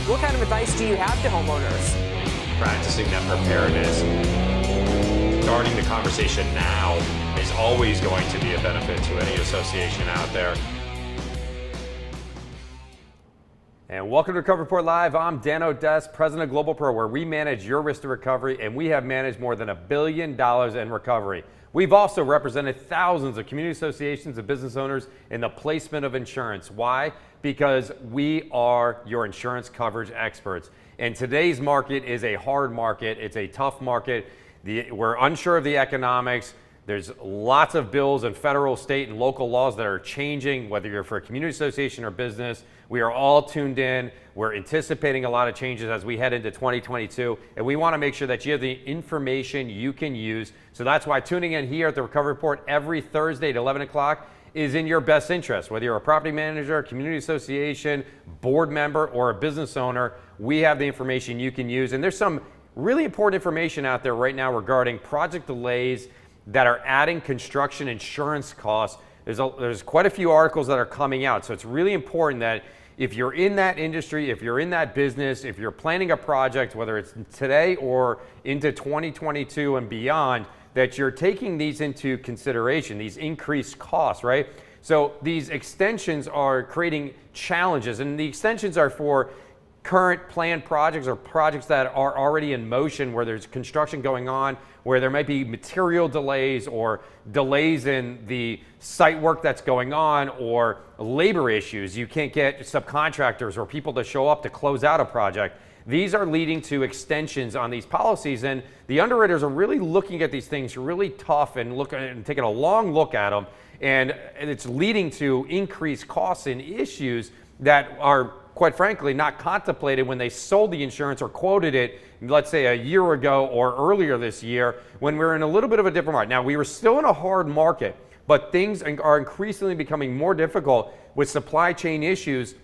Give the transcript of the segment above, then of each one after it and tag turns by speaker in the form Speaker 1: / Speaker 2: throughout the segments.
Speaker 1: What kind of advice do you have to homeowners?
Speaker 2: Practicing that preparedness. Starting the conversation now is always going to be a benefit to any association out there.
Speaker 3: And welcome to Recovery Report Live. I'm Dan Odess, president of GlobalPro, where we manage your risk to recovery, and we have managed more than $1 billion in recovery. We've also represented thousands of community associations and business owners in the placement of insurance. Why? Because we are your insurance coverage experts. And today's market is a hard market. It's a tough market. We're unsure of the economics. There's lots of bills and federal, state, and local laws that are changing, whether you're for a community association or business. We are all tuned in. We're anticipating a lot of changes as we head into 2022, and we want to make sure that you have the information you can use. So that's why tuning in here at the Recovery Report every Thursday at 11 o'clock is in your best interest. Whether you're a property manager, community association, board member, or a business owner, we have the information you can use. And there's some really important information out there right now regarding project delays that are adding construction insurance costs. There's quite a few articles that are coming out, so it's really important that if you're in that industry, if you're in that business, if you're planning a project, whether it's today or into 2022 and beyond, that you're taking these into consideration, these increased costs, right? So these extensions are creating challenges, and the extensions are for current planned projects or projects that are already in motion where there's construction going on, where there might be material delays or delays in the site work that's going on, or labor issues. You can't get subcontractors or people to show up to close out a project. These are leading to extensions on these policies, and the underwriters are really looking at these things really tough and taking a long look at them, and it's leading to increased costs and issues that are, quite frankly, not contemplated when they sold the insurance or quoted it, let's say a year ago or earlier this year, when we're in a little bit of a different market. Now, we were still in a hard market, but things are increasingly becoming more difficult with supply chain issues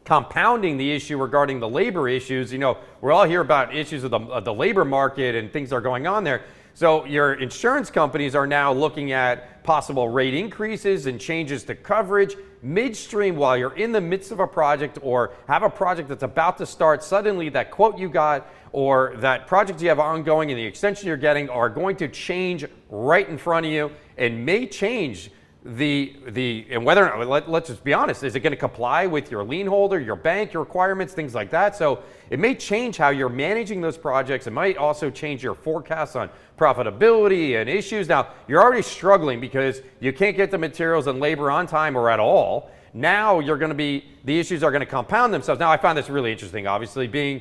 Speaker 3: compounding the issue regarding the labor issues. You know, we're all here about issues of the labor market and things that are going on there. So your insurance companies are now looking at possible rate increases and changes to coverage midstream while you're in the midst of a project, or have a project that's about to start. Suddenly that quote you got or that project you have ongoing and the extension you're getting are going to change right in front of you, and may change and whether or not, let's just be honest, is it going to comply with your lien holder, your bank, your requirements, things like that? So it may change how you're managing those projects. It might also change your forecasts on profitability and issues. Now, you're already struggling because you can't get the materials and labor on time or at all. Now the issues are going to compound themselves. Now, I find this really interesting, obviously, being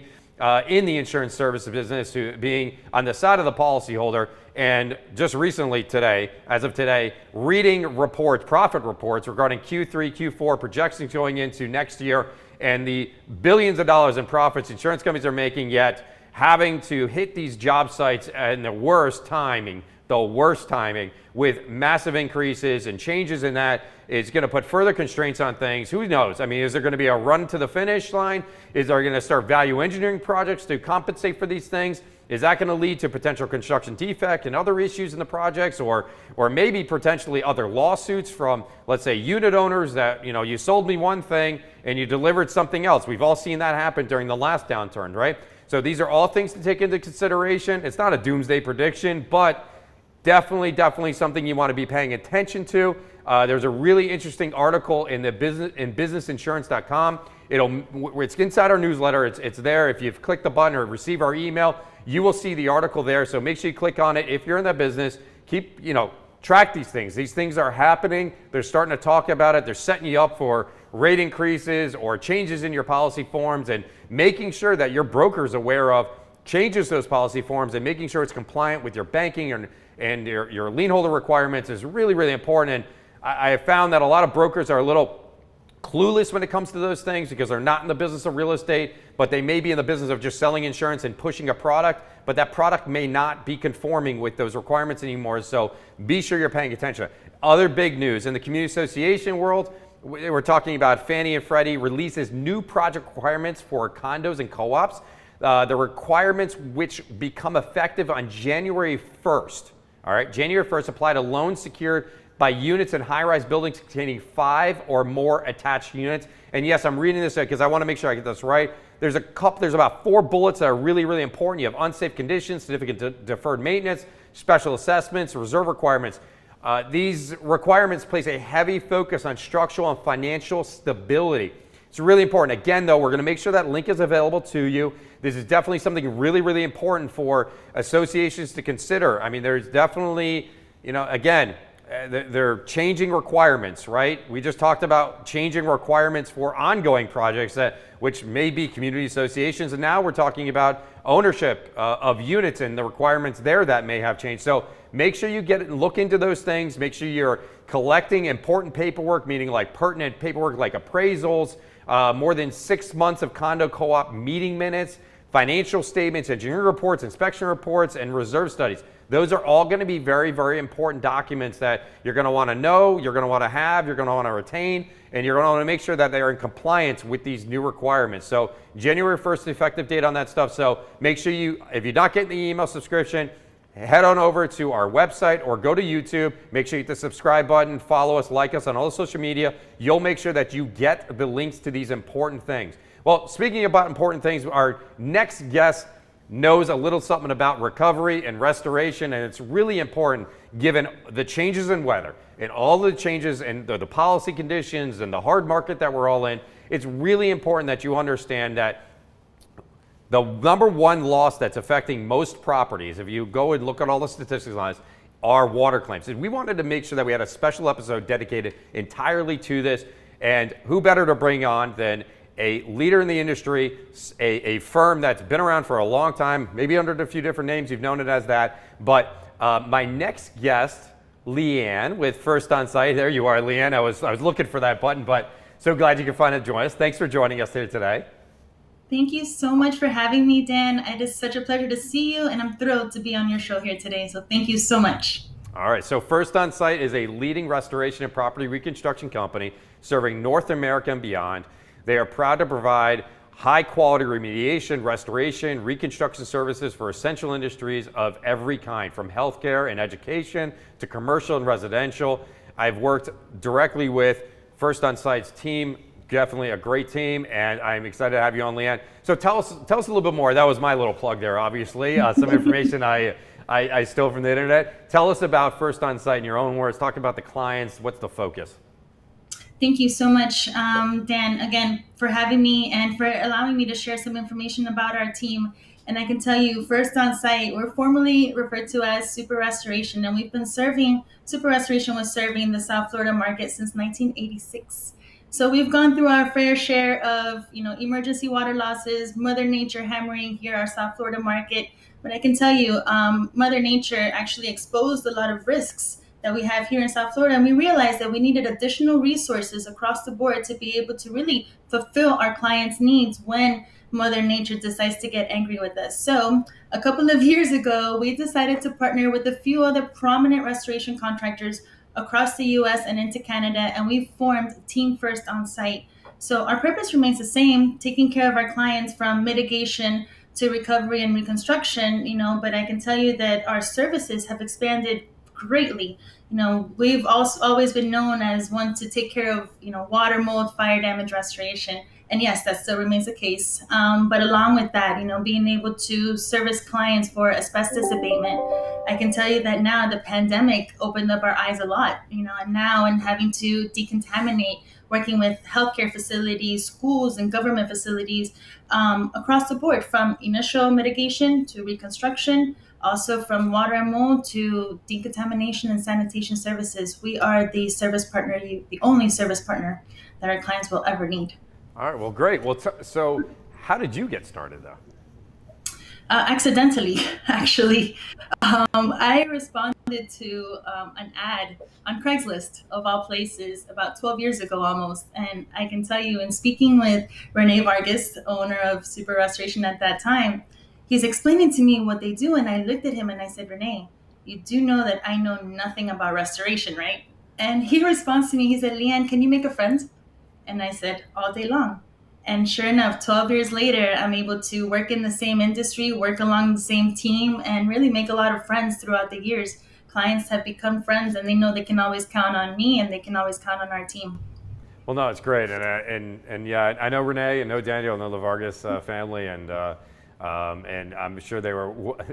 Speaker 3: in the insurance service business, being on the side of the policyholder, and just recently today, as of today, reading reports, profit reports regarding Q3, Q4 projections going into next year, and the billions of dollars in profits insurance companies are making, yet having to hit these job sites in the worst timing with massive increases and changes in that is going to put further constraints on things. Who knows? I mean, is there going to be a run to the finish line? Is there going to start value engineering projects to compensate for these things? Is that going to lead to potential construction defect and other issues in the projects, or maybe potentially other lawsuits from, let's say, unit owners that, you sold me one thing and you delivered something else? We've all seen that happen during the last downturn, right? So these are all things to take into consideration. It's not a doomsday prediction, but definitely something you want to be paying attention to. There's a really interesting article in businessinsurance.com. It's inside our newsletter. It's there. If you've clicked the button or receive our email, you will see the article there. So make sure you click on it. If you're in that business, track these things. These things are happening. They're starting to talk about it. They're setting you up for rate increases or changes in your policy forms, and making sure that your broker is aware of changes to those policy forms and making sure it's compliant with your banking and your lien holder requirements is really, really important. And I have found that a lot of brokers are a little clueless when it comes to those things because they're not in the business of real estate, but they may be in the business of just selling insurance and pushing a product, but that product may not be conforming with those requirements anymore. So be sure you're paying attention. Other big news in the community association world, we're talking about Fannie and Freddie releases new project requirements for condos and co-ops. The requirements, which become effective on January 1st. All right, January 1st apply to loans secured by units in high-rise buildings containing 5 or more attached units. And yes, I'm reading this because I want to make sure I get this right. There's about 4 bullets that are really, really important. You have unsafe conditions, significant deferred maintenance, special assessments, reserve requirements. These requirements place a heavy focus on structural and financial stability. It's really important. Again, though, we're going to make sure that link is available to you. This is definitely something really, really important for associations to consider. I mean, there's definitely, again, they're changing requirements, right? We just talked about changing requirements for ongoing projects, which may be community associations, and now we're talking about ownership of units and the requirements there that may have changed. So make sure you look into those things. Make sure you're collecting important paperwork, meaning like pertinent paperwork like appraisals, more than 6 months of condo co-op meeting minutes, financial statements, engineering reports, inspection reports, and reserve studies. Those are all going to be very, very important documents that you're going to want to know, you're going to want to have, you're going to want to retain, and you're going to want to make sure that they are in compliance with these new requirements. So January 1st effective date on that stuff. So make sure if you're not getting the email subscription, head on over to our website or go to YouTube. Make sure you hit the subscribe button, follow us, like us on all the social media. You'll make sure that you get the links to these important things. Well, speaking about important things, our next guest knows a little something about recovery and restoration, and it's really important given the changes in weather and all the changes in the policy conditions and the hard market that we're all in. It's really important that you understand that the number one loss that's affecting most properties, if you go and look at all the statistics on this, are water claims. And we wanted to make sure that we had a special episode dedicated entirely to this, and who better to bring on than a leader in the industry, a firm that's been around for a long time, maybe under a few different names, you've known it as that. But my next guest, Leeyen with First OnSite. There you are, Leeyen. I was looking for that button, but so glad you could finally join us. Thanks for joining us here today.
Speaker 4: Thank you so much for having me, Dan. It is such a pleasure to see you, and I'm thrilled to be on your show here today. So thank you so much.
Speaker 3: All right, so First OnSite is a leading restoration and property reconstruction company serving North America and beyond. They are proud to provide high-quality remediation, restoration, reconstruction services for essential industries of every kind, from healthcare and education to commercial and residential. I've worked directly with First OnSite's team, definitely a great team, and I'm excited to have you on, Leeyen. So tell us a little bit more. That was my little plug there, obviously. Some information I stole from the internet. Tell us about First OnSite in your own words. Talk about the clients. What's the focus?
Speaker 4: Thank you so much, Dan, again, for having me and for allowing me to share some information about our team. And I can tell you, First OnSite, we're formerly referred to as Super Restoration, and Super Restoration was serving the South Florida market since 1986. So we've gone through our fair share of, emergency water losses, Mother Nature hammering here our South Florida market. But I can tell you, Mother Nature actually exposed a lot of risks that we have here in South Florida, and we realized that we needed additional resources across the board to be able to really fulfill our clients' needs when Mother Nature decides to get angry with us. So a couple of years ago, we decided to partner with a few other prominent restoration contractors across the US and into Canada, and we formed Team First OnSite. So our purpose remains the same, taking care of our clients from mitigation to recovery and reconstruction, but I can tell you that our services have expanded greatly. We've also always been known as one to take care of, water, mold, fire damage restoration. And yes, that still remains the case. But along with that, being able to service clients for asbestos abatement, I can tell you that now the pandemic opened up our eyes a lot, and having to decontaminate, working with healthcare facilities, schools, and government facilities across the board, from initial mitigation to reconstruction, also from water and mold to decontamination and sanitation services. We are the service partner, the only service partner that our clients will ever need.
Speaker 3: All right, well, great. Well, so how did you get started, though?
Speaker 4: Accidentally, actually. I responded to an ad on Craigslist, of all places, about 12 years ago almost. And I can tell you, in speaking with Renee Vargas, owner of Super Restoration at that time, he's explaining to me what they do. And I looked at him and I said, Renee, you do know that I know nothing about restoration, right? And he responds to me, he said, Leeyen, can you make a friend? And I said, all day long. And sure enough, 12 years later, I'm able to work in the same industry, work along the same team, and really make a lot of friends throughout the years. Clients have become friends, and they know they can always count on me, and they can always count on our team.
Speaker 3: Well, no, it's great, and yeah, I know Renee, and know Daniel, and know the Vargas family, and I'm sure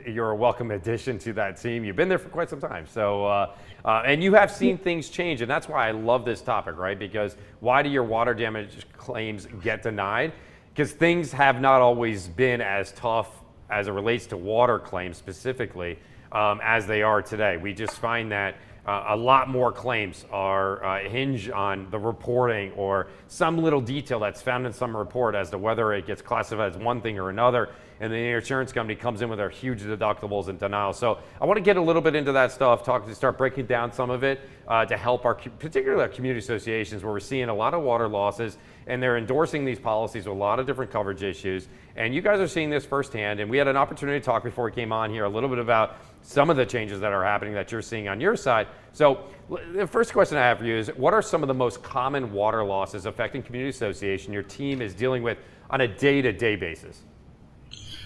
Speaker 3: you're a welcome addition to that team. You've been there for quite some time, so and you have seen things change, and that's why I love this topic, right? Because why do your water damage claims get denied? Because things have not always been as tough as it relates to water claims specifically as they are today. We just find that a lot more claims are hinge on the reporting or some little detail that's found in some report as to whether it gets classified as one thing or another, and the insurance company comes in with their huge deductibles and denials. So I want to get a little bit into that stuff, start breaking down some of it to help particularly our community associations, where we're seeing a lot of water losses, and they're endorsing these policies with a lot of different coverage issues. And you guys are seeing this firsthand, and we had an opportunity to talk before we came on here a little bit about some of the changes that are happening that you're seeing on your side. So the first question I have for you is, what are some of the most common water losses affecting community association your team is dealing with on a day-to-day basis?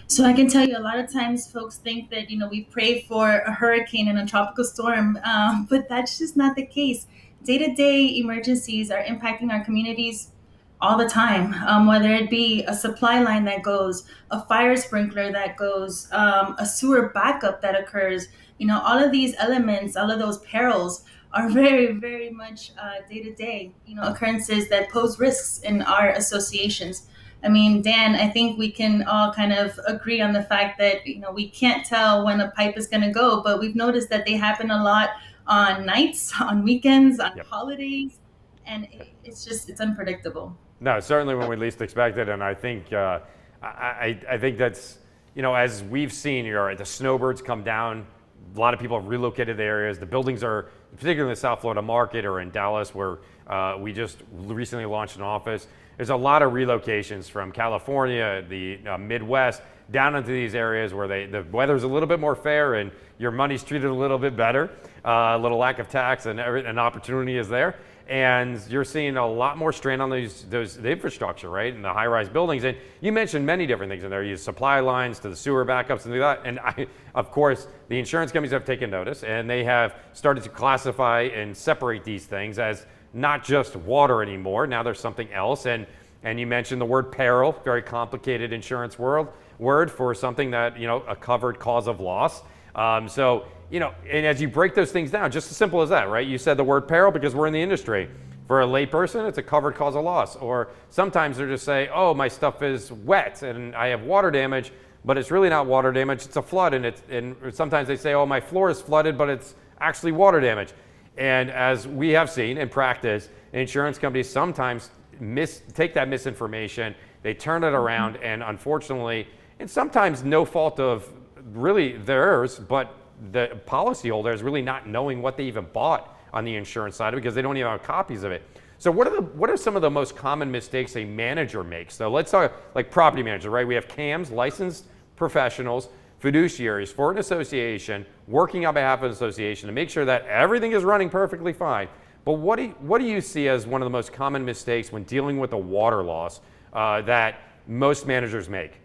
Speaker 4: So I can tell you, a lot of times folks think that, we pray for a hurricane and a tropical storm, but that's just not the case. Day-to-day emergencies are impacting our communities all the time, whether it be a supply line that goes, a fire sprinkler that goes, a sewer backup that occurs. All of these elements, all of those perils are very, very much day-to-day, occurrences that pose risks in our associations. I mean, Dan, I think we can all kind of agree on the fact that, we can't tell when a pipe is going to go, but we've noticed that they happen a lot on nights, on weekends, on holidays, and it's unpredictable.
Speaker 3: No, certainly when we least expect it, and I think I think that's, as we've seen, the Snowbirds come down. A lot of people have relocated the areas. The buildings are, particularly in the South Florida market or in Dallas, where we just recently launched an office. There's a lot of relocations from California, the Midwest, down into these areas where the weather's a little bit more fair and your money's treated a little bit better, a little lack of tax, and an opportunity is there. And you're seeing a lot more strain on the infrastructure, right, and the high-rise buildings. And you mentioned many different things in there. You use supply lines to the sewer backups and that. And of course, the insurance companies have taken notice, and they have started to classify and separate these things as not just water anymore. Now there's something else. And you mentioned the word peril, very complicated insurance word for something that, a covered cause of loss. And as you break those things down, just as simple as that, right? You said the word peril because we're in the industry. For a layperson, it's a covered cause of loss. Or sometimes they're just say, oh, my stuff is wet and I have water damage, but it's really not water damage, it's a flood. And sometimes they say, oh, my floor is flooded, but it's actually water damage. And as we have seen in practice, insurance companies sometimes take that misinformation, they turn it around, and unfortunately, and sometimes no fault of really theirs, but the policyholder is really not knowing what they even bought on the insurance side because they don't even have copies of it. So what are some of the most common mistakes a manager makes? So let's talk like property manager, right? We have CAMs, licensed professionals, fiduciaries for an association, working on behalf of an association to make sure that everything is running perfectly fine. But what do you see as one of the most common mistakes when dealing with a water loss that most managers make?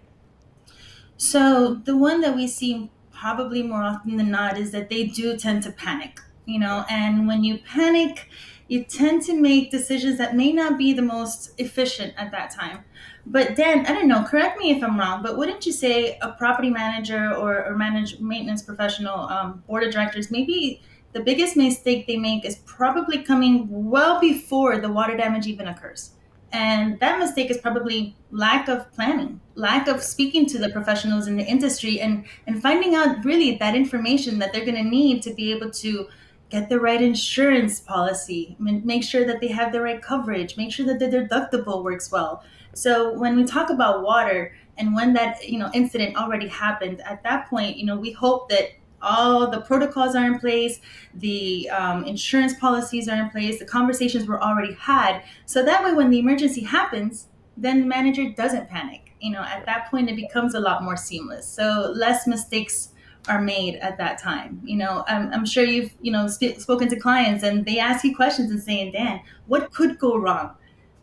Speaker 4: So the one that we see probably more often than not is that they do tend to panic, and when you panic, you tend to make decisions that may not be the most efficient at that time. But Dan, I don't know, correct me if I'm wrong, but wouldn't you say a property manager or maintenance professional, board of directors, maybe the biggest mistake they make is probably coming well before the water damage even occurs? And that mistake is probably lack of planning, lack of speaking to the professionals in the industry and finding out really that information that they're going to need to be able to get the right insurance policy, make sure that they have the right coverage, make sure that the deductible works well. So when we talk about water and when that incident already happened, at that point, we hope that all the protocols are in place, the insurance policies are in place, the conversations were already had. So that way, when the emergency happens, then the manager doesn't panic. At that point, it becomes a lot more seamless. So less mistakes are made at that time. I'm sure you've spoken to clients and they ask you questions and saying, Dan, what could go wrong?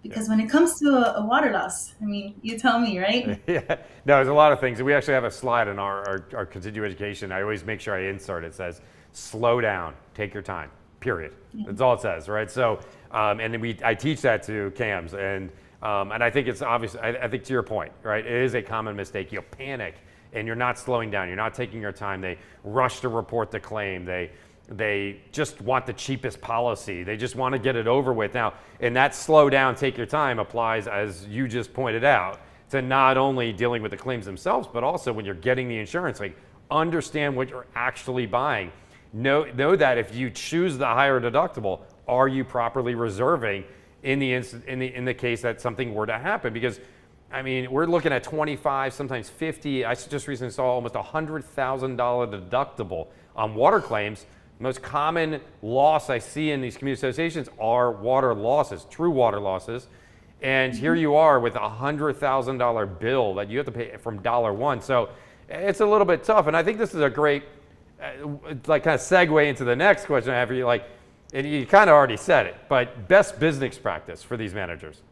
Speaker 4: Because when it comes to a water loss, you tell me, right?
Speaker 3: Yeah, no, there's a lot of things. We actually have a slide in our continuing education. I always make sure I insert it. It says, slow down, take your time, period. That's all it says, right? So, and then I teach that to CAMs, and I think it's obvious. I think to your point, right? It is a common mistake. You panic, and you're not slowing down. You're not taking your time. They rush to report the claim. They just want the cheapest policy. They just want to get it over with now. And that slow down, take your time applies, as you just pointed out, to not only dealing with the claims themselves, but also when you're getting the insurance, like understand what you're actually buying. Know that if you choose the higher deductible, are you properly reserving in the case that something were to happen? Because I mean, we're looking at 25, sometimes 50. I just recently saw almost $100,000 deductible on water claims. Most common loss I see in these community associations are water losses, true water losses. And here you are with a $100,000 bill that you have to pay from $1. So it's a little bit tough. And I think this is a great, like, kind of segue into the next question I have for you. Like, and you kind of already said it, but best business practice for these managers.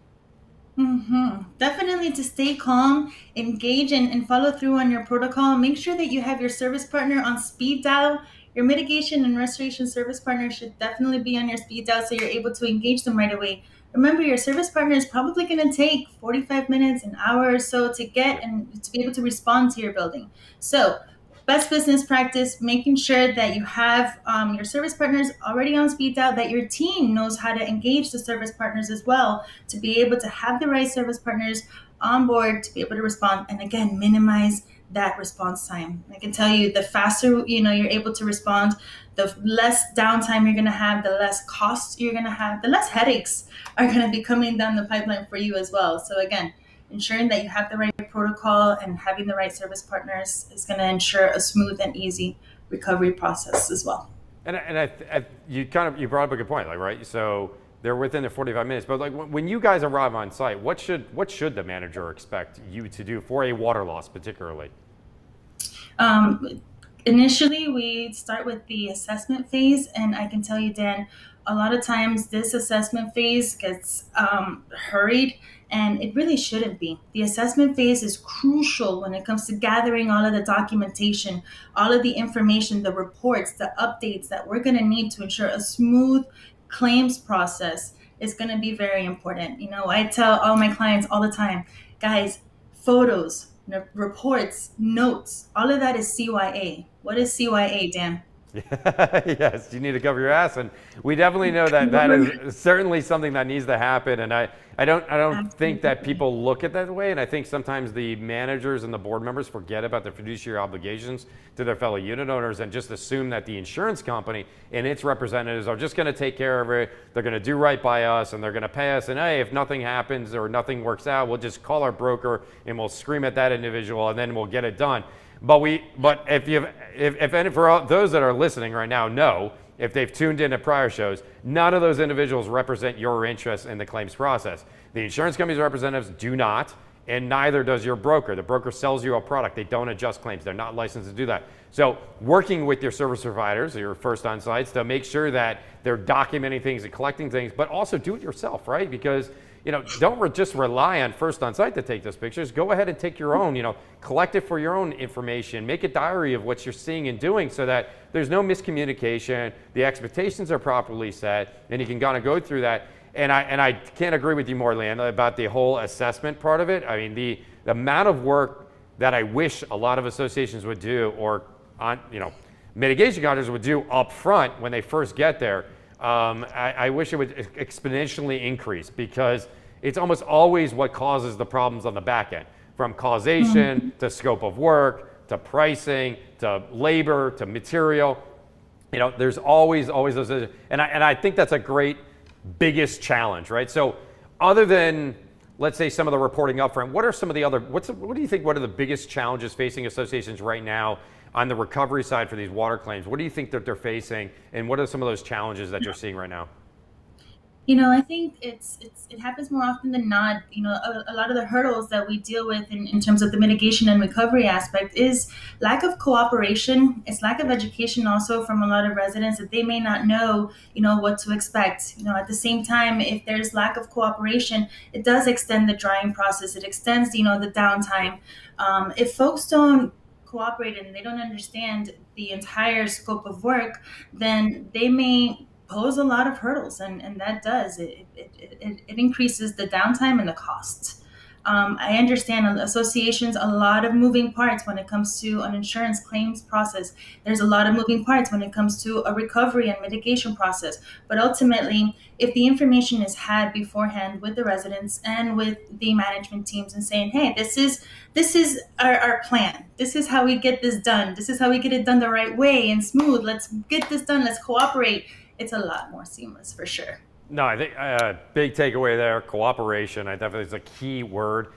Speaker 4: Definitely to stay calm, engage, and follow through on your protocol. Make sure that you have your service partner on speed dial. Your mitigation and restoration service partner should definitely be on your speed dial so you're able to engage them right away. Remember, your service partner is probably going to take 45 minutes, an hour or so to get and to be able to respond to your building. So best business practice, making sure that you have your service partners already on speed dial, that your team knows how to engage the service partners as well, to be able to have the right service partners on board to be able to respond. And again, minimize that response time. I can tell you, the faster you're able to respond, the less downtime you're going to have, the less costs you're going to have, the less headaches are going to be coming down the pipeline for you as well. So again, ensuring that you have the right protocol and having the right service partners is going to ensure a smooth and easy recovery process as well.
Speaker 3: And you brought up a good point, like, right? So they're within the 45 minutes, but like when you guys arrive on site, what should the manager expect you to do for a water loss, particularly?
Speaker 4: Initially, we start with the assessment phase, and I can tell you, Dan, a lot of times this assessment phase gets hurried, and it really shouldn't be. The assessment phase is crucial when it comes to gathering all of the documentation, all of the information, the reports, the updates that we're going to need to ensure a smooth claims process is going to be very important. I tell all my clients all the time, guys, photos, reports, notes, all of that is CYA. What is CYA, Dan?
Speaker 3: Yes, you need to cover your ass, and we definitely know that is certainly something that needs to happen. And I don't think that people look at that way, and I think sometimes the managers and the board members forget about their fiduciary obligations to their fellow unit owners and just assume that the insurance company and its representatives are just going to take care of it. They're going to do right by us, and they're going to pay us. And hey, if nothing happens or nothing works out, we'll just call our broker and we'll scream at that individual, and then we'll get it done. But for those that are listening right now, know, if they've tuned into prior shows, none of those individuals represent your interests in the claims process. The insurance company's representatives do not, and neither does your broker. The broker sells you a product. They don't adjust claims. They're not licensed to do that. So working with your service providers, your first on sites, to make sure that they're documenting things and collecting things, but also do it yourself, right? Because don't just rely on first on site to take those pictures. Go ahead and take your own, collect it for your own information. Make a diary of what you're seeing and doing so that there's no miscommunication, the expectations are properly set, and you can kind of go through that. And I can't agree with you more, Leeyen, about the whole assessment part of it. I mean, the amount of work that I wish a lot of associations would do, or mitigation contractors would do up front when they first get there. I wish it would exponentially increase, because it's almost always what causes the problems on the back end, from causation to scope of work to pricing to labor to material. There's always those, and I think that's a great biggest challenge, right? So other than, let's say, some of the reporting upfront, what are some of the other, what do you think, what are the biggest challenges facing associations right now on the recovery side for these water claims? What do you think that they're facing, and what are some of those challenges that you're seeing right now?
Speaker 4: I think it happens more often than not. A lot of the hurdles that we deal with in terms of the mitigation and recovery aspect is lack of cooperation. It's lack of education also from a lot of residents, that they may not know, what to expect. At the same time, if there's lack of cooperation, it does extend the drying process. It extends, the downtime. If folks don't cooperate and they don't understand the entire scope of work, then they may pose a lot of hurdles, and that does it increases the downtime and the costs. I understand associations, a lot of moving parts when it comes to an insurance claims process. There's a lot of moving parts when it comes to a recovery and mitigation process. But ultimately, if the information is had beforehand with the residents and with the management teams and saying, hey, this is our plan. This is how we get this done. This is how we get it done the right way and smooth. Let's get this done. Let's cooperate. It's a lot more seamless for sure.
Speaker 3: No, I think big takeaway there, cooperation. I definitely is a key word.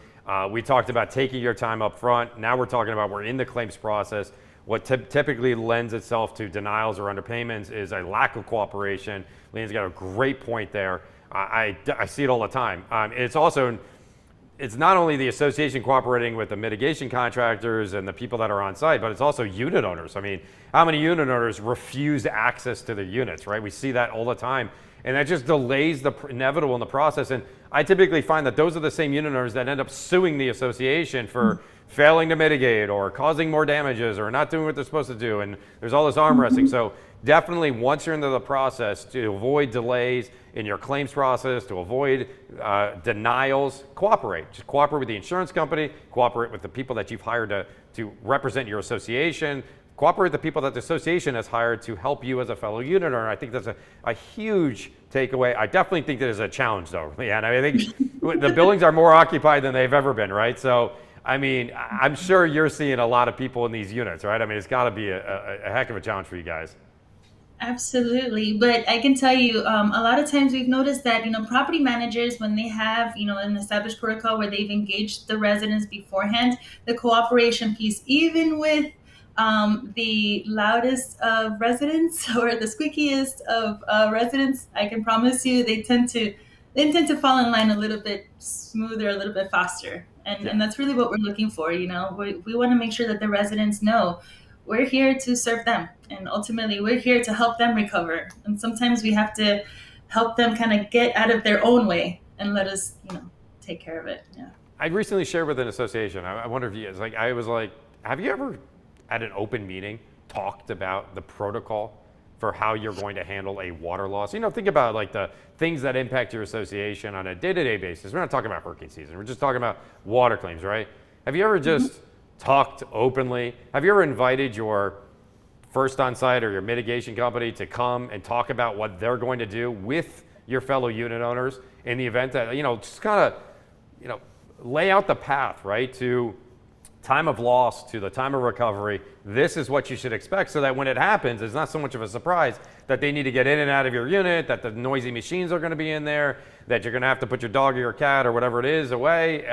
Speaker 3: We talked about taking your time up front. Now we're talking about we're in the claims process. What typically lends itself to denials or underpayments is a lack of cooperation. Leeyen's got a great point there. I see it all the time. It's not only the association cooperating with the mitigation contractors and the people that are on site, but it's also unit owners. I mean, how many unit owners refuse access to their units, right? We see that all the time. And that just delays the inevitable in the process. And I typically find that those are the same unit owners that end up suing the association for failing to mitigate or causing more damages or not doing what they're supposed to do. And there's all this arm wrestling. So definitely once you're into the process, to avoid delays in your claims process, to avoid denials, cooperate. Just cooperate with the insurance company, cooperate with the people that you've hired to represent your association, cooperate with the people that the association has hired to help you as a fellow unit owner. I think that's a huge takeaway. I definitely think that is a challenge though, Leeyen. I think the buildings are more occupied than they've ever been, right? So, I mean, I'm sure you're seeing a lot of people in these units, right? I mean, it's gotta be a heck of a challenge for you guys.
Speaker 4: Absolutely. But I can tell you, a lot of times we've noticed that, property managers, when they have, an established protocol where they've engaged the residents beforehand, the cooperation piece, even with the loudest of residents or the squeakiest of residents, I can promise you they tend to fall in line a little bit smoother, a little bit faster. And that's really what we're looking for. We want to make sure that the residents know we're here to serve them. And ultimately, we're here to help them recover. And sometimes we have to help them kind of get out of their own way and let us, take care of it. Yeah.
Speaker 3: I recently shared with an association. I wonder if you guys, I was like, have you ever at an open meeting talked about the protocol for how you're going to handle a water loss? Think about like the things that impact your association on a day-to-day basis. We're not talking about hurricane season. We're just talking about water claims, right? Have you ever just talked openly? Have you ever invited your first on-site or your mitigation company to come and talk about what they're going to do with your fellow unit owners in the event that, just kind of, lay out the path, right, to time of loss to the time of recovery? This is what you should expect, so that when it happens, it's not so much of a surprise that they need to get in and out of your unit, that the noisy machines are going to be in there, that you're going to have to put your dog or your cat or whatever it is away.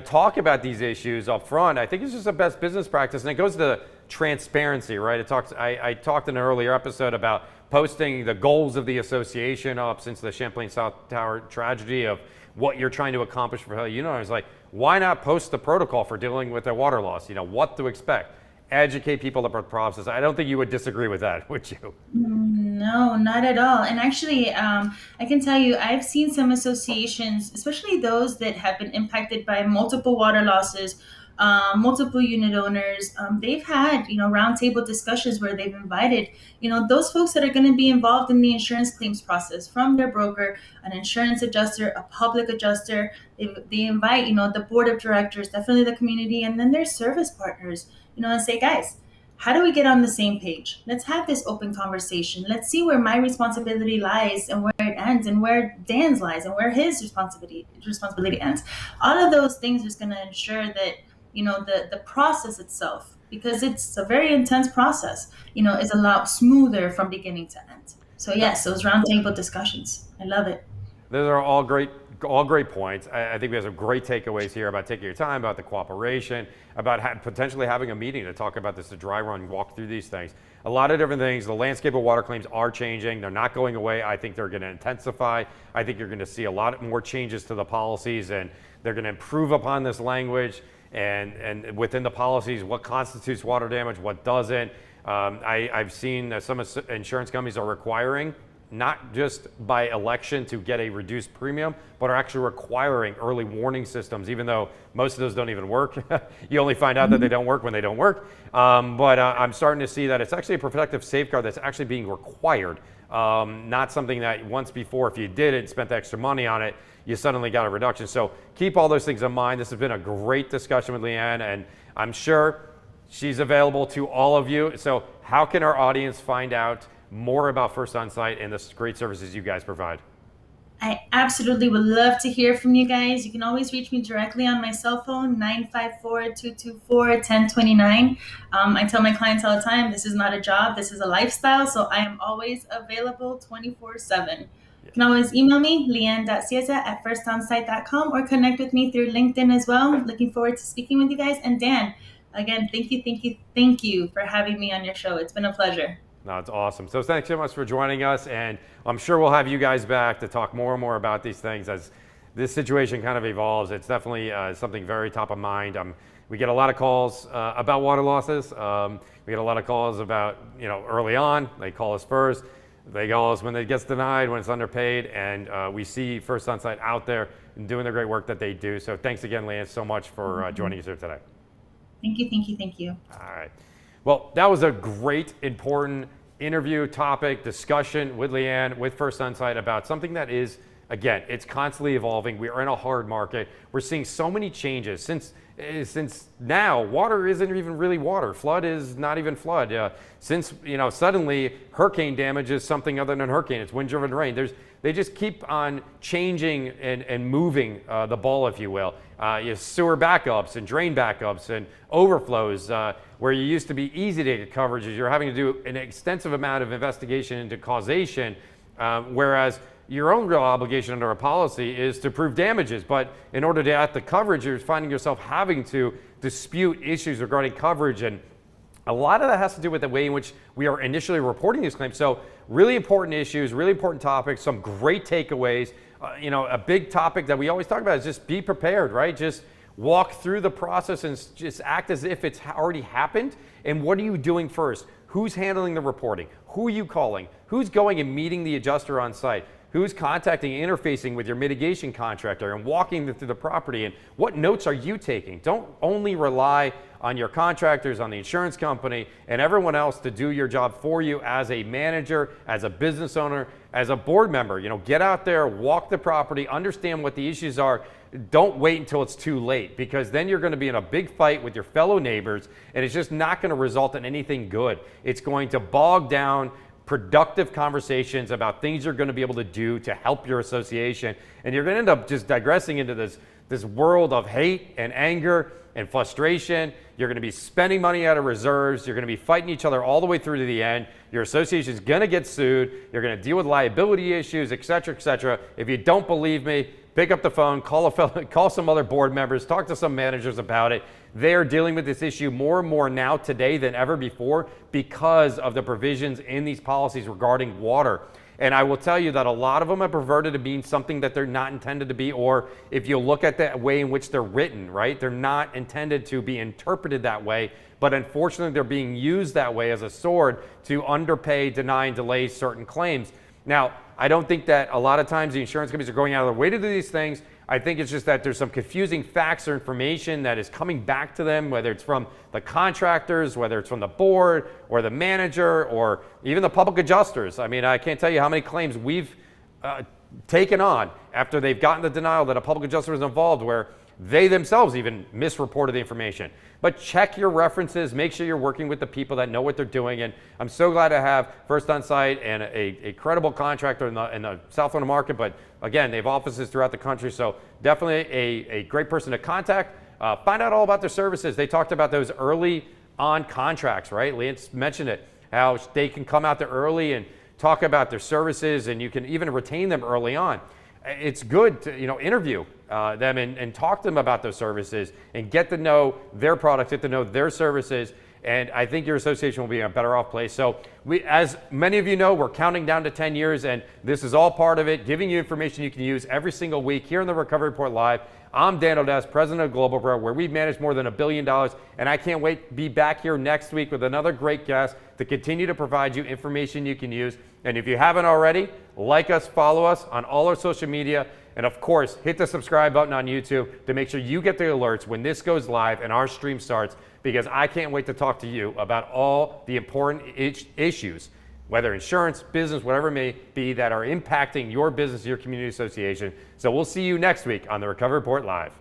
Speaker 3: Talk about these issues up front. I think it's just the best business practice, and it goes to transparency, right? I talked in an earlier episode about posting the goals of the association up since the Champlain South Tower tragedy of what you're trying to accomplish for fellow unit owners. Like, why not post the protocol for dealing with a water loss? What to expect. Educate people about the process. I don't think you would disagree with that, would you?
Speaker 4: No, not at all. And actually, I can tell you, I've seen some associations, especially those that have been impacted by multiple water losses, multiple unit owners. They've had, roundtable discussions where they've invited, those folks that are going to be involved in the insurance claims process, from their broker, an insurance adjuster, a public adjuster. They invite, the board of directors, definitely the community, and then their service partners, and say, guys, how do we get on the same page? Let's have this open conversation. Let's see where my responsibility lies and where it ends, and where Dan's lies and where his responsibility ends. All of those things is going to ensure that, the process itself, because it's a very intense process, is a lot smoother from beginning to end. So yes, those roundtable discussions, I love it.
Speaker 3: Those are all great points. I think we have some great takeaways here about taking your time, about the cooperation, about potentially having a meeting to talk about this, to dry run, walk through these things. A lot of different things. The landscape of water claims are changing. They're not going away. I think they're going to intensify. I think you're going to see a lot more changes to the policies, and they're going to improve upon this language and within the policies, what constitutes water damage, what doesn't. I've seen that some insurance companies are requiring, not just by election to get a reduced premium, but are actually requiring early warning systems, even though most of those don't even work. You only find out that they don't work when they don't work. But I'm starting to see that it's actually a protective safeguard that's actually being required not something that once before, if you did it, spent the extra money on it, you suddenly got a reduction. So keep all those things in mind. This has been a great discussion with Leeyen, and I'm sure she's available to all of you. So how can our audience find out more about First OnSite and the great services you guys provide?
Speaker 4: I absolutely would love to hear from you guys. You can always reach me directly on my cell phone, 954-224-1029. I tell my clients all the time, this is not a job, this is a lifestyle. So I am always available 24/7. You can always email me, leeyen.sieza@firstonsite.com, or connect with me through LinkedIn as well. Looking forward to speaking with you guys. And Dan, again, thank you for having me on your show. It's been a pleasure.
Speaker 3: No, it's awesome. So thanks so much for joining us, and I'm sure we'll have you guys back to talk more and more about these things as this situation kind of evolves. It's definitely something very top of mind. We get a lot of calls about water losses. We get a lot of calls about, early on. They call us first. They call us when it gets denied, when it's underpaid, and we see First OnSite out there and doing the great work that they do. So thanks again, Leeyen, so much for joining us here today.
Speaker 4: Thank you.
Speaker 3: All right. Well, that was a great, important interview, topic, discussion with Leeyen, with First OnSite about something that is, again, it's constantly evolving. We are in a hard market. We're seeing so many changes. Since now, water isn't even really water. Flood is not even flood. Since, suddenly hurricane damage is something other than hurricane. It's wind-driven rain. They just keep on changing and moving the ball, if you will. You have sewer backups and drain backups and overflows, where you used to be easy to get coverages. You're having to do an extensive amount of investigation into causation, whereas your own real obligation under a policy is to prove damages. But in order to get the coverage, you're finding yourself having to dispute issues regarding coverage, and a lot of that has to do with the way in which we are initially reporting these claims. So really important issues, really important topics, some great takeaways. A big topic that we always talk about is just be prepared, right? Just walk through the process and just act as if it's already happened. And what are you doing first? Who's handling the reporting? Who are you calling? Who's going and meeting the adjuster on site? Who's contacting and interfacing with your mitigation contractor and walking them through the property? And what notes are you taking? Don't only rely on your contractors, on the insurance company, and everyone else to do your job for you as a manager, as a business owner, as a board member. Get out there, walk the property, understand what the issues are. Don't wait until it's too late, because then you're going to be in a big fight with your fellow neighbors, and it's just not going to result in anything good. It's going to bog down productive conversations about things you're going to be able to do to help your association, and you're going to end up just digressing into this world of hate and anger and frustration. You're going to be spending money out of reserves. You're going to be fighting each other all the way through to the end. Your association is going to get sued. You're going to deal with liability issues, et cetera, et cetera. If you don't believe me, pick up the phone, call some other board members, talk to some managers about it. They are dealing with this issue more and more now today than ever before because of the provisions in these policies regarding water. And I will tell you that a lot of them have perverted to being something that they're not intended to be, or if you look at the way in which they're written, right, they're not intended to be interpreted that way, but unfortunately they're being used that way as a sword to underpay, deny, and delay certain claims. Now, I don't think that a lot of times the insurance companies are going out of their way to do these things. I think it's just that there's some confusing facts or information that is coming back to them, whether it's from the contractors, whether it's from the board or the manager or even the public adjusters. I mean, I can't tell you how many claims we've taken on after they've gotten the denial that a public adjuster was involved, where they themselves even misreported the information. But check your references, make sure you're working with the people that know what they're doing. And I'm so glad to have First OnSite and a credible contractor in the South Florida market. But again, they have offices throughout the country. So definitely a great person to contact. Find out all about their services. They talked about those early on contracts, right? Leeyen mentioned it, how they can come out there early and talk about their services, and you can even retain them early on. It's good to interview them and talk to them about those services and get to know their products, get to know their services, and I think your association will be in a better off place. So as many of you know, we're counting down to 10 years, and this is all part of it, giving you information you can use every single week here in the Recovery Report Live. I'm Dan Odess, president of GlobalPro, where we've managed more than $1 billion, and I can't wait to be back here next week with another great guest to continue to provide you information you can use. And if you haven't already, like us, follow us on all our social media, and of course, hit the subscribe button on YouTube to make sure you get the alerts when this goes live and our stream starts, because I can't wait to talk to you about all the important issues whether insurance, business, whatever it may be, that are impacting your business, your community association. So we'll see you next week on the Recovery Report Live.